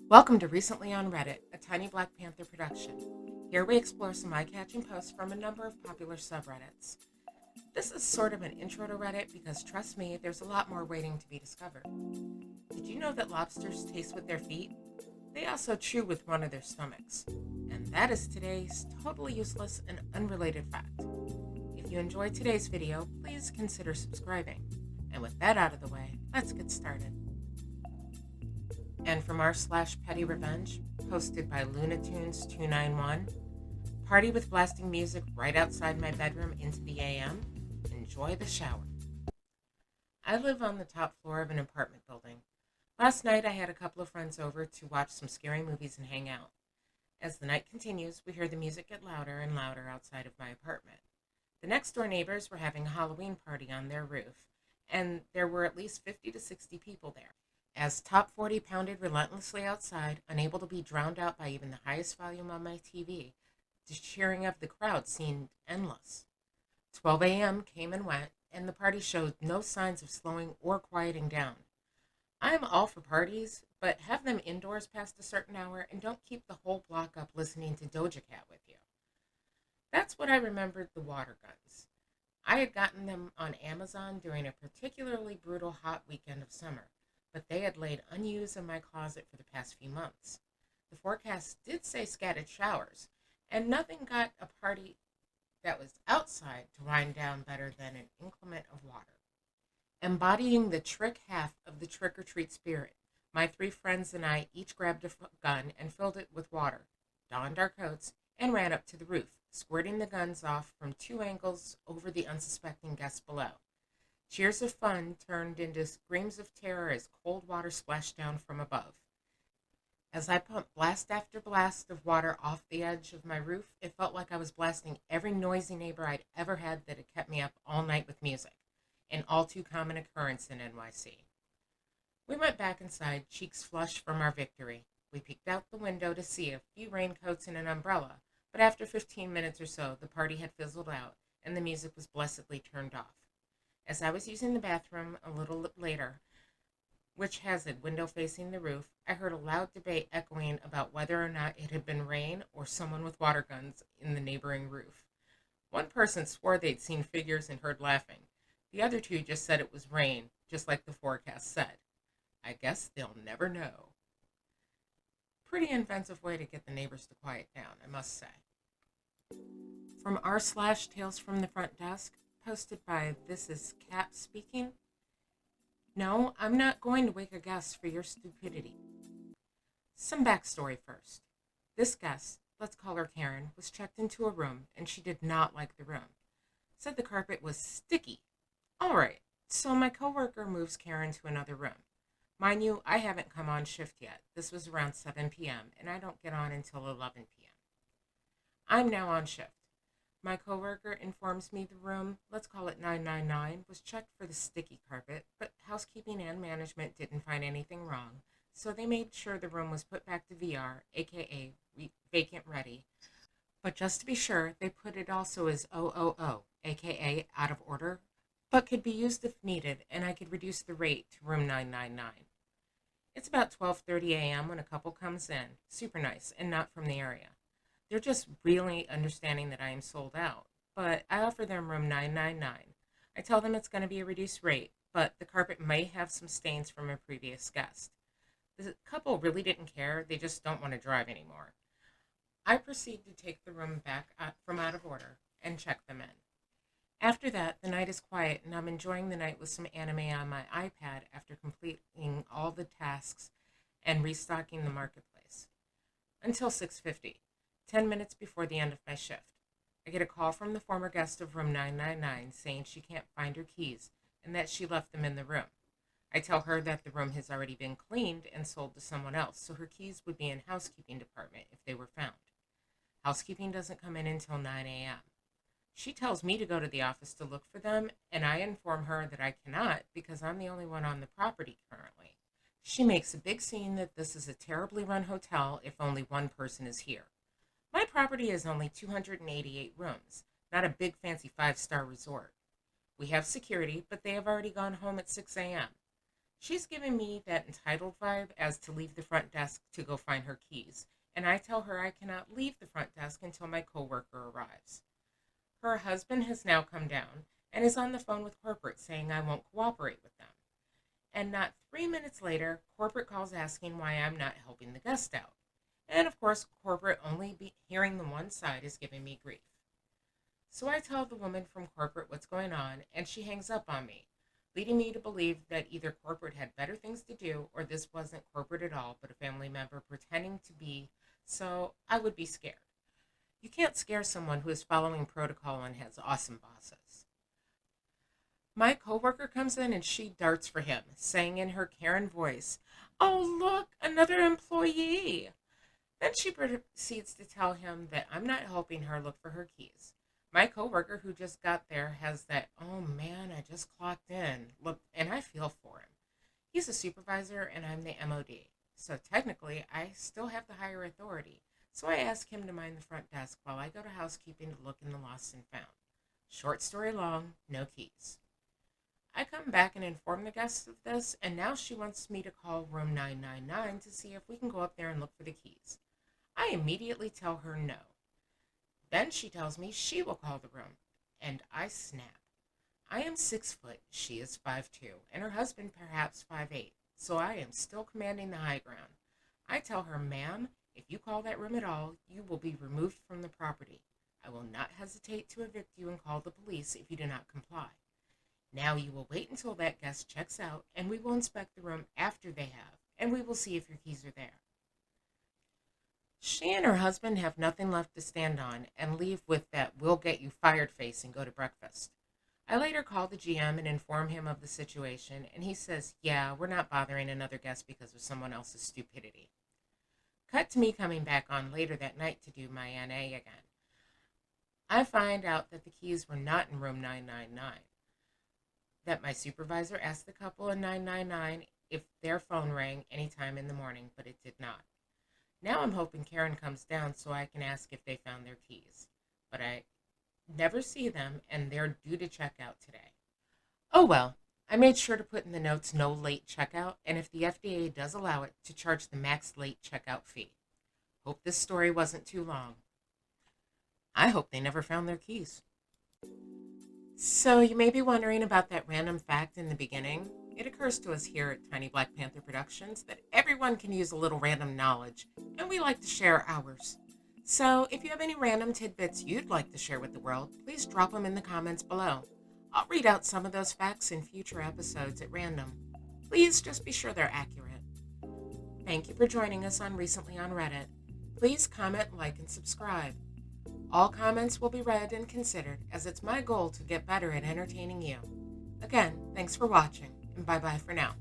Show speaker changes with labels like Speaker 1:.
Speaker 1: Welcome to Recently on Reddit, a tiny Black Panther production. Here we explore some eye-catching posts from a number of popular subreddits. This is sort of an intro to Reddit because, trust me, there's a lot more waiting to be discovered. Did you know that lobsters taste with their feet? They also chew with one of their stomachs. And that is today's totally useless and unrelated fact. If you enjoyed today's video, please consider subscribing. And with that out of the way, let's get started. And from r/pettyrevenge, posted by Lunatunes291, party with blasting music right outside my bedroom into the AM. Enjoy the shower. I live on the top floor of an apartment building. Last night I had a couple of friends over to watch some scary movies and hang out. As the night continues, we hear the music get louder and louder outside of my apartment. The next door neighbors were having a Halloween party on their roof, and there were at least 50 to 60 people there. As Top 40 pounded relentlessly outside, unable to be drowned out by even the highest volume on my TV, the cheering of the crowd seemed endless. 12 a.m. came and went, and the party showed no signs of slowing or quieting down. I'm all for parties, but have them indoors past a certain hour and don't keep the whole block up listening to Doja Cat with you. That's what I remembered the water guns. I had gotten them on Amazon during a particularly brutal hot weekend of summer, but they had laid unused in my closet for the past few months. The forecast did say scattered showers, and nothing got a party that was outside to wind down better than an increment of water. Embodying the trick half of the trick-or-treat spirit, my three friends and I each grabbed a gun and filled it with water, donned our coats, and ran up to the roof, squirting the guns off from two angles over the unsuspecting guests below. Cheers of fun turned into screams of terror as cold water splashed down from above. As I pumped blast after blast of water off the edge of my roof, it felt like I was blasting every noisy neighbor I'd ever had that had kept me up all night with music, an all too common occurrence in NYC. We went back inside, cheeks flushed from our victory. We peeked out the window to see a few raincoats and an umbrella, but after 15 minutes or so, the party had fizzled out, and the music was blessedly turned off. As I was using the bathroom a little later, which has a window facing the roof, I heard a loud debate echoing about whether or not it had been rain or someone with water guns in the neighboring roof. One person swore they'd seen figures and heard laughing. The other two just said it was rain, just like the forecast said. I guess they'll never know. Pretty inventive way to get the neighbors to quiet down, I must say. From r/TalesFromTheFrontDesk, posted by Thisisurcaptspeaking. No, I'm not going to wake a guest for your stupidity. Some backstory first. This guest, let's call her Karen, was checked into a room and she did not like the room. Said the carpet was sticky. Alright, so my coworker moves Karen to another room. Mind you, I haven't come on shift yet. This was around 7 p.m. and I don't get on until 11 p.m. I'm now on shift. My coworker informs me the room, let's call it 999, was checked for the sticky carpet, but housekeeping and management didn't find anything wrong, so they made sure the room was put back to VR, aka vacant ready. But just to be sure, they put it also as OOO, aka out of order, but could be used if needed, and I could reduce the rate to room 999. It's about 12:30 a.m. when a couple comes in, super nice, and not from the area. They're just really understanding that I am sold out, but I offer them room 999. I tell them it's going to be a reduced rate, but the carpet may have some stains from a previous guest. The couple really didn't care, they just don't want to drive anymore. I proceed to take the room back from out of order and check them in. After that, the night is quiet and I'm enjoying the night with some anime on my iPad after completing all the tasks and restocking the marketplace. Until 6:50. 10 minutes before the end of my shift. I get a call from the former guest of room 999 saying she can't find her keys and that she left them in the room. I tell her that the room has already been cleaned and sold to someone else, so her keys would be in housekeeping department if they were found. Housekeeping doesn't come in until 9 a.m. She tells me to go to the office to look for them, and I inform her that I cannot because I'm the only one on the property currently. She makes a big scene that this is a terribly run hotel if only one person is here. My property is only 288 rooms, not a big fancy 5-star resort. We have security, but they have already gone home at 6 a.m. She's giving me that entitled vibe as to leave the front desk to go find her keys, and I tell her I cannot leave the front desk until my coworker arrives. Her husband has now come down and is on the phone with corporate saying I won't cooperate with them. And not 3 minutes later, corporate calls asking why I'm not helping the guest out. And of course, corporate hearing the one side is giving me grief. So I tell the woman from corporate what's going on, and she hangs up on me, leading me to believe that either corporate had better things to do or this wasn't corporate at all, but a family member pretending to be, so I would be scared. You can't scare someone who is following protocol and has awesome bosses. My coworker comes in and she darts for him, saying in her Karen voice, "Oh, look, another employee." Then she proceeds to tell him that I'm not helping her look for her keys. My coworker who just got there has that, "Oh man, I just clocked in" look, and I feel for him. He's a supervisor and I'm the MOD. So technically, I still have the higher authority. So I ask him to mind the front desk while I go to housekeeping to look in the lost and found. Short story long, no keys. I come back and inform the guests of this, and now she wants me to call room 999 to see if we can go up there and look for the keys. I immediately tell her no. Then she tells me she will call the room, and I snap. I am 6 foot, she is 5'2", and her husband perhaps 5'8", so I am still commanding the high ground. I tell her, "Ma'am, if you call that room at all, you will be removed from the property. I will not hesitate to evict you and call the police if you do not comply. Now you will wait until that guest checks out, and we will inspect the room after they have, and we will see if your keys are there." She and her husband have nothing left to stand on and leave with that "we'll get you fired" face and go to breakfast. I later call the GM and inform him of the situation, and he says, "Yeah, we're not bothering another guest because of someone else's stupidity." Cut to me coming back on later that night to do my NA again. I find out that the keys were not in room 999. That my supervisor asked the couple in 999 if their phone rang anytime in the morning, but it did not. Now I'm hoping Karen comes down so I can ask if they found their keys. But I never see them, and they're due to check out today. Oh well, I made sure to put in the notes no late checkout, and if the FDA does allow it, to charge the max late checkout fee. Hope this story wasn't too long. I hope they never found their keys. So you may be wondering about that random fact in the beginning. It occurs to us here at Tiny Black Panther Productions that everyone can use a little random knowledge, and we like to share ours. So if you have any random tidbits you'd like to share with the world, please drop them in the comments below. I'll read out some of those facts in future episodes at random. Please just be sure they're accurate. Thank you for joining us on Recently on Reddit. Please comment, like, and subscribe. All comments will be read and considered, as it's my goal to get better at entertaining you. Again, thanks for watching, and bye-bye for now.